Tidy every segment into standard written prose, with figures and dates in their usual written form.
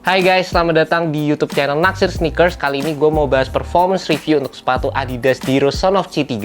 Hai guys, selamat datang di YouTube channel Naksir Sneakers. Kali ini gue mau bahas performance review untuk sepatu Adidas Diro Son of C3,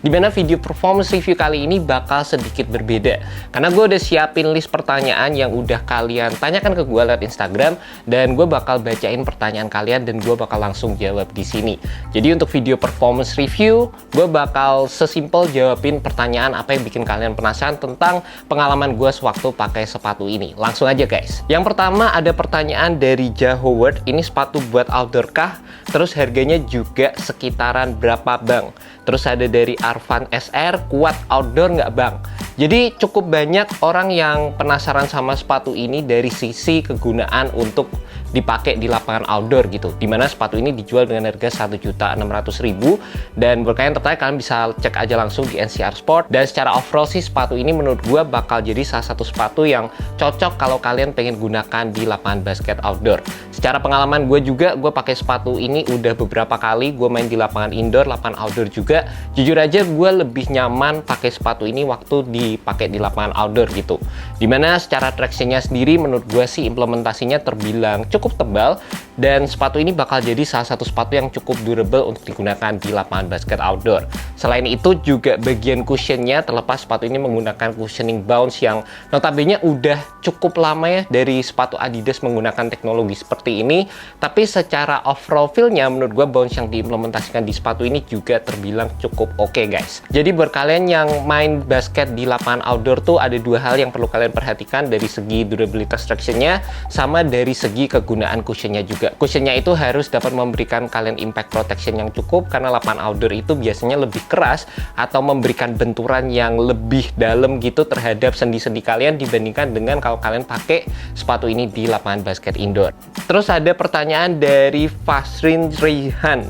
dimana video performance review kali ini bakal sedikit berbeda. Karena gue udah siapin list pertanyaan yang udah kalian tanyakan ke gue lewat Instagram, dan gue bakal bacain pertanyaan kalian dan gue bakal langsung jawab di sini. Jadi untuk video performance review, gue bakal sesimpel jawabin pertanyaan apa yang bikin kalian penasaran tentang pengalaman gue sewaktu pakai sepatu ini. Langsung aja guys. Yang pertama ada pertanyaan dari Ja Howard, ini sepatu buat outdoor kah? Terus harganya juga sekitaran berapa bang? Terus ada dari Arvan SR, kuat outdoor nggak bang? Jadi cukup banyak orang yang penasaran sama sepatu ini dari sisi kegunaan untuk dipakai di lapangan outdoor gitu, dimana sepatu ini dijual dengan harga Rp1.600.000, dan buat kalian tertarik kalian bisa cek aja langsung di NCR Sport. Dan secara overall sih sepatu ini menurut gue bakal jadi salah satu sepatu yang cocok kalau kalian pengen gunakan di lapangan basket outdoor. Secara pengalaman gue juga, gue pakai sepatu ini udah beberapa kali gue main di lapangan indoor, lapangan outdoor juga. Jujur aja gue lebih nyaman pakai sepatu ini waktu dipakai di lapangan outdoor gitu, dimana secara tractionnya sendiri menurut gue sih implementasinya terbilang cukup tebal, dan sepatu ini bakal jadi salah satu sepatu yang cukup durable untuk digunakan di lapangan basket outdoor. Selain itu juga bagian cushionnya, terlepas sepatu ini menggunakan cushioning bounce yang notabene udah cukup lama ya dari sepatu Adidas menggunakan teknologi seperti ini, tapi secara overall feel-nya menurut gue bounce yang diimplementasikan di sepatu ini juga terbilang cukup oke guys. Jadi buat kalian yang main basket di lapangan outdoor tuh ada dua hal yang perlu kalian perhatikan dari segi durabilitas tractionnya sama dari segi kegunaan cushionnya juga. Cushionnya itu harus dapat memberikan kalian impact protection yang cukup, karena lapangan outdoor itu biasanya lebih keras atau memberikan benturan yang lebih dalam gitu terhadap sendi-sendi kalian dibandingkan dengan kalau kalian pakai sepatu ini di lapangan basket indoor. Terus ada pertanyaan dari Fasrin Rihan,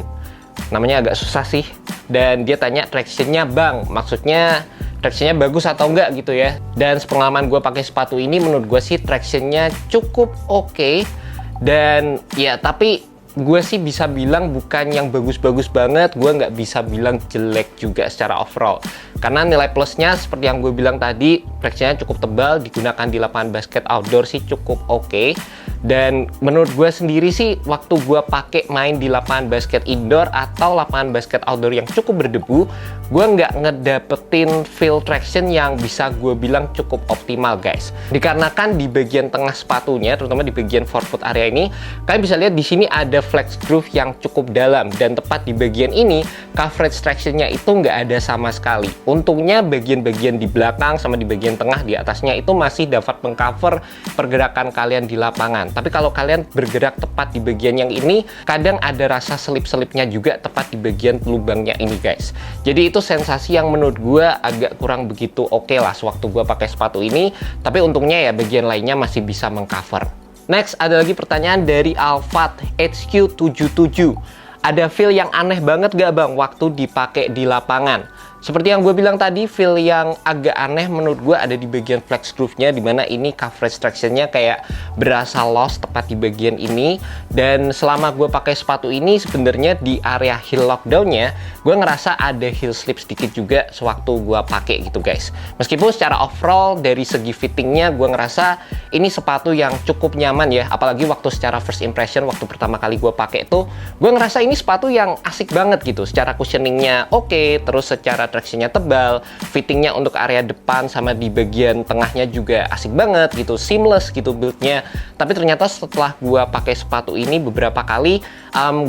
namanya agak susah sih, dan dia tanya tractionnya bang, maksudnya tractionnya bagus atau enggak gitu ya. Dan sepengalaman gue pakai sepatu ini menurut gue sih tractionnya cukup oke, dan ya tapi gue sih bisa bilang bukan yang bagus-bagus banget, gue nggak bisa bilang jelek juga secara overall, karena nilai plusnya seperti yang gue bilang tadi, tractionnya cukup tebal, digunakan di lapangan basket outdoor sih cukup oke. Dan menurut gue sendiri sih waktu gue pakai main di lapangan basket indoor atau lapangan basket outdoor yang cukup berdebu, gue nggak ngedapetin feel traction yang bisa gue bilang cukup optimal guys. Dikarenakan di bagian tengah sepatunya, terutama di bagian forefoot area ini, kalian bisa lihat di sini ada flex groove yang cukup dalam, dan tepat di bagian ini coverage tractionnya itu nggak ada sama sekali. Untungnya bagian-bagian di belakang sama di bagian tengah di atasnya itu masih dapat mengcover pergerakan kalian di lapangan. Tapi kalau kalian bergerak tepat di bagian yang ini, kadang ada rasa selip-selipnya juga tepat di bagian lubangnya ini guys. Jadi itu sensasi yang menurut gue agak kurang begitu oke lah sewaktu gue pakai sepatu ini, tapi untungnya ya bagian lainnya masih bisa mengcover. Next ada lagi pertanyaan dari Alfat HQ77. Ada feel yang aneh banget gak bang waktu dipakai di lapangan? Seperti yang gue bilang tadi, feel yang agak aneh menurut gue ada di bagian flex groove-nya, dimana ini coverage traction-nya kayak berasa lost tepat di bagian ini. Dan selama gue pakai sepatu ini sebenarnya di area heel lockdown-nya, gue ngerasa ada heel slip sedikit juga sewaktu gue pakai gitu guys. Meskipun secara overall dari segi fitting-nya gue ngerasa ini sepatu yang cukup nyaman ya, apalagi waktu secara first impression waktu pertama kali gue pakai itu, gue ngerasa ini sepatu yang asik banget gitu. Secara cushioning-nya oke, terus secara tractionnya tebal, fittingnya untuk area depan sama di bagian tengahnya juga asik banget gitu, seamless gitu build-nya. Tapi ternyata setelah gue pakai sepatu ini beberapa kali,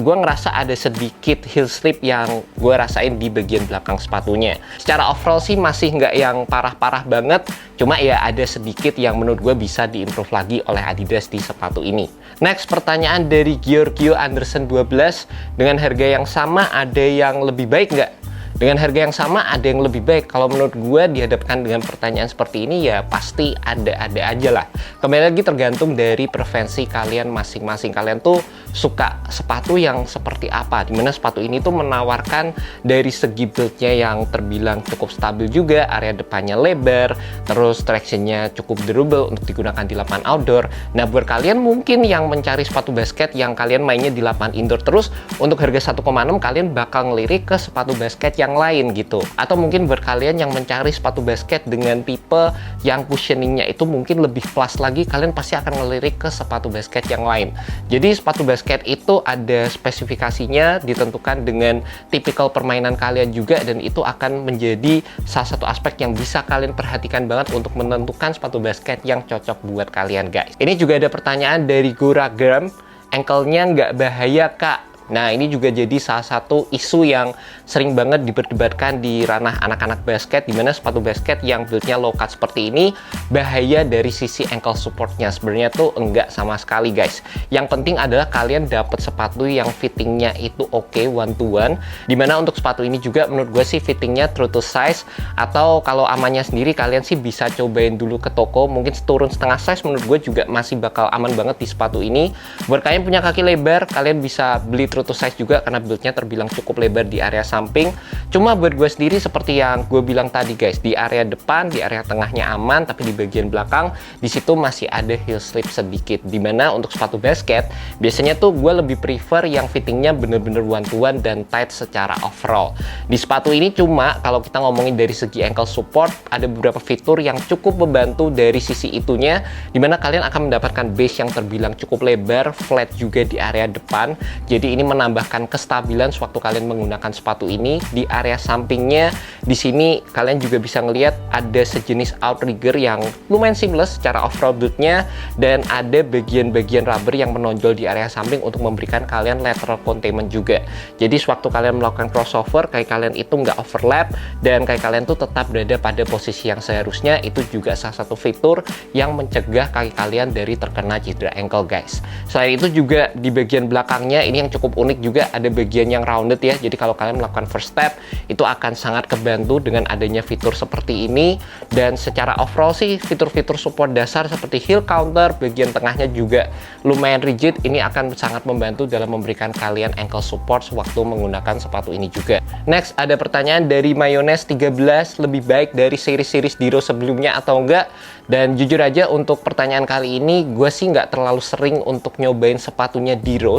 gue ngerasa ada sedikit heel slip yang gue rasain di bagian belakang sepatunya. Secara overall sih masih nggak yang parah-parah banget, cuma ya ada sedikit yang menurut gue bisa diimprove lagi oleh Adidas di sepatu ini. Next pertanyaan dari Giorgio Anderson 12, dengan harga yang sama ada yang lebih baik nggak? Dengan harga yang sama ada yang lebih baik. Kalau menurut gue dihadapkan dengan pertanyaan seperti ini ya pasti ada-ada aja lah. Kembali lagi tergantung dari preferensi kalian masing-masing. Kalian tuh suka sepatu yang seperti apa, dimana sepatu ini tuh menawarkan dari segi build-nya yang terbilang cukup stabil juga, area depannya lebar, terus tractionnya cukup durable untuk digunakan di lapangan outdoor. Nah buat kalian mungkin yang mencari sepatu basket yang kalian mainnya di lapangan indoor terus, untuk harga 1,6 kalian bakal ngelirik ke sepatu basket yang yang lain gitu. Atau mungkin buat kalian yang mencari sepatu basket dengan tipe yang cushioningnya itu mungkin lebih plus lagi, kalian pasti akan ngelirik ke sepatu basket yang lain. Jadi sepatu basket itu ada spesifikasinya, ditentukan dengan tipikal permainan kalian juga, dan itu akan menjadi salah satu aspek yang bisa kalian perhatikan banget untuk menentukan sepatu basket yang cocok buat kalian guys. Ini juga ada pertanyaan dari Guragram, ankle-nya nggak bahaya kak? Nah, ini juga jadi salah satu isu yang sering banget diperdebatkan di ranah anak-anak basket, dimana sepatu basket yang build-nya low cut seperti ini bahaya dari sisi ankle support-nya. Sebenarnya tuh enggak sama sekali guys. Yang penting adalah kalian dapat sepatu yang fittingnya itu oke, one to one, dimana untuk sepatu ini juga menurut gue sih fittingnya true to size, atau kalau amannya sendiri kalian sih bisa cobain dulu ke toko, mungkin turun setengah size menurut gue juga masih bakal aman banget di sepatu ini. Buat kalian punya kaki lebar, kalian bisa beli true to size juga karena build-nya terbilang cukup lebar di area samping. Cuma buat gue sendiri seperti yang gue bilang tadi guys, di area depan, di area tengahnya aman, tapi di bagian belakang di situ masih ada heel slip sedikit. Dimana untuk sepatu basket biasanya tuh gue lebih prefer yang fittingnya bener-bener one to one dan tight secara overall. Di sepatu ini cuma kalau kita ngomongin dari segi ankle support, ada beberapa fitur yang cukup membantu dari sisi itunya, dimana kalian akan mendapatkan base yang terbilang cukup lebar, flat juga di area depan. Jadi ini menambahkan kestabilan sewaktu kalian menggunakan sepatu ini. Di area sampingnya di sini kalian juga bisa ngelihat ada sejenis outrigger yang lumayan seamless secara overall build-nya, dan ada bagian-bagian rubber yang menonjol di area samping untuk memberikan kalian lateral containment juga. Jadi sewaktu kalian melakukan crossover, kaki kalian itu nggak overlap dan kaki kalian tuh tetap berada pada posisi yang seharusnya. Itu juga salah satu fitur yang mencegah kaki kalian dari terkena cedera ankle guys. Selain itu juga di bagian belakangnya ini yang cukup unik juga, ada bagian yang rounded ya. Jadi kalau kalian melakukan first step itu akan sangat kebantu dengan adanya fitur seperti ini. Dan secara overall sih fitur-fitur support dasar seperti heel counter, bagian tengahnya juga lumayan rigid, ini akan sangat membantu dalam memberikan kalian ankle support waktu menggunakan sepatu ini juga. Next ada pertanyaan dari Mayonnaise 13, lebih baik dari seri-seri Diro sebelumnya atau enggak? Dan jujur aja untuk pertanyaan kali ini gue sih nggak terlalu sering untuk nyobain sepatunya Diro,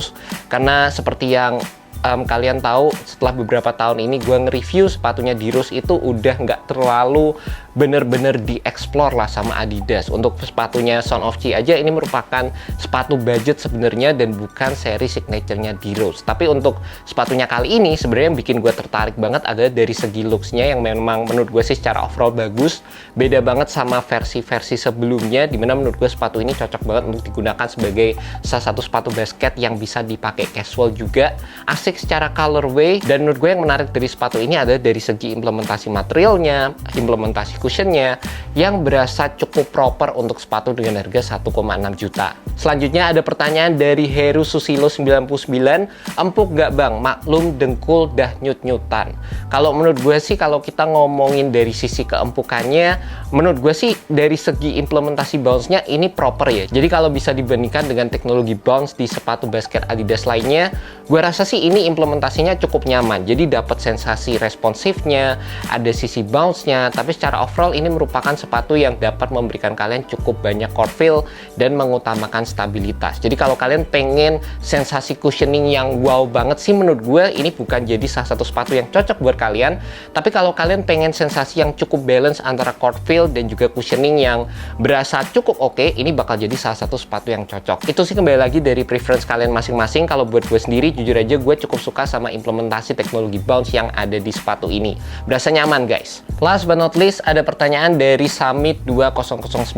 karena seperti yang kalian tahu, setelah beberapa tahun ini gue nge-review sepatunya Diros itu udah nggak terlalu bener-bener dieksplor lah sama Adidas. Untuk sepatunya Son of Chi aja ini merupakan sepatu budget sebenarnya dan bukan seri signaturenya Diros. Tapi untuk sepatunya kali ini sebenarnya yang bikin gue tertarik banget adalah dari segi looksnya yang memang menurut gue sih secara overall bagus. Beda banget sama versi-versi sebelumnya, dimana menurut gue sepatu ini cocok banget untuk digunakan sebagai salah satu sepatu basket yang bisa dipakai casual juga. Asik secara colorway, dan menurut gue yang menarik dari sepatu ini adalah dari segi implementasi materialnya, implementasi cushionnya yang berasa cukup proper untuk sepatu dengan harga 1,6 juta. Selanjutnya ada pertanyaan dari Heru Susilo 99, empuk gak bang? Maklum dengkul dah nyut-nyutan. Kalau menurut gue sih, kalau kita ngomongin dari sisi keempukannya, menurut gue sih dari segi implementasi bounce-nya ini proper ya. Jadi kalau bisa dibandingkan dengan teknologi bounce di sepatu basket Adidas lainnya, gue rasa sih ini implementasinya cukup nyaman. Jadi dapat sensasi responsifnya, ada sisi bounce-nya, tapi secara overall ini merupakan sepatu yang dapat memberikan kalian cukup banyak core feel dan mengutamakan stabilitas. Jadi kalau kalian pengen sensasi cushioning yang wow banget sih, menurut gue ini bukan jadi salah satu sepatu yang cocok buat kalian. Tapi kalau kalian pengen sensasi yang cukup balance antara core feel dan juga cushioning yang berasa cukup oke, ini bakal jadi salah satu sepatu yang cocok. Itu sih kembali lagi dari preference kalian masing-masing. Kalau buat gue sendiri, jujur aja gue cukup suka sama implementasi teknologi bounce yang ada di sepatu ini. Berasa nyaman guys. Last but not least ada pertanyaan dari Summit 2009,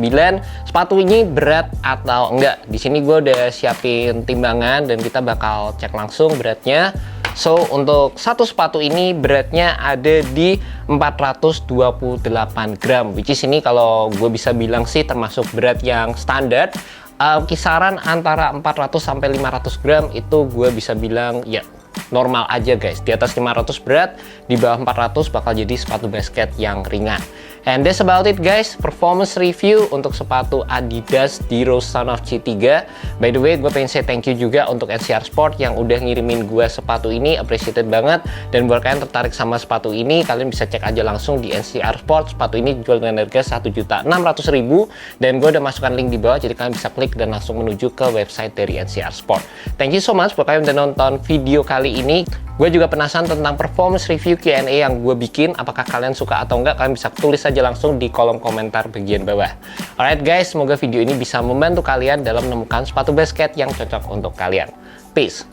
sepatu ini berat atau enggak? Di sini gue udah siapin timbangan dan kita bakal cek langsung beratnya. So untuk satu sepatu ini beratnya ada di 428 gram, which is ini kalau gue bisa bilang sih termasuk berat yang standar. Kisaran antara 400 sampai 500 gram itu gue bisa bilang ya normal aja guys. Di atas 500 berat, di bawah 400 bakal jadi sepatu basket yang ringan. And that's about it guys, performance review untuk sepatu Adidas Diro Son of Chi 3. By the way, gue pengen say thank you juga untuk NCR Sport yang udah ngirimin gue sepatu ini, appreciated banget. Dan buat kalian tertarik sama sepatu ini, kalian bisa cek aja langsung di NCR Sport. Sepatu ini dijual dengan harga 1.600.000 dan gue udah masukkan link di bawah, jadi kalian bisa klik dan langsung menuju ke website dari NCR Sport. Thank you so much buat kalian udah nonton video kali ini. Gue juga penasaran tentang performance review Q&A yang gue bikin. Apakah kalian suka atau enggak? Kalian bisa tulis aja langsung di kolom komentar bagian bawah. Alright guys, semoga video ini bisa membantu kalian dalam menemukan sepatu basket yang cocok untuk kalian. Peace!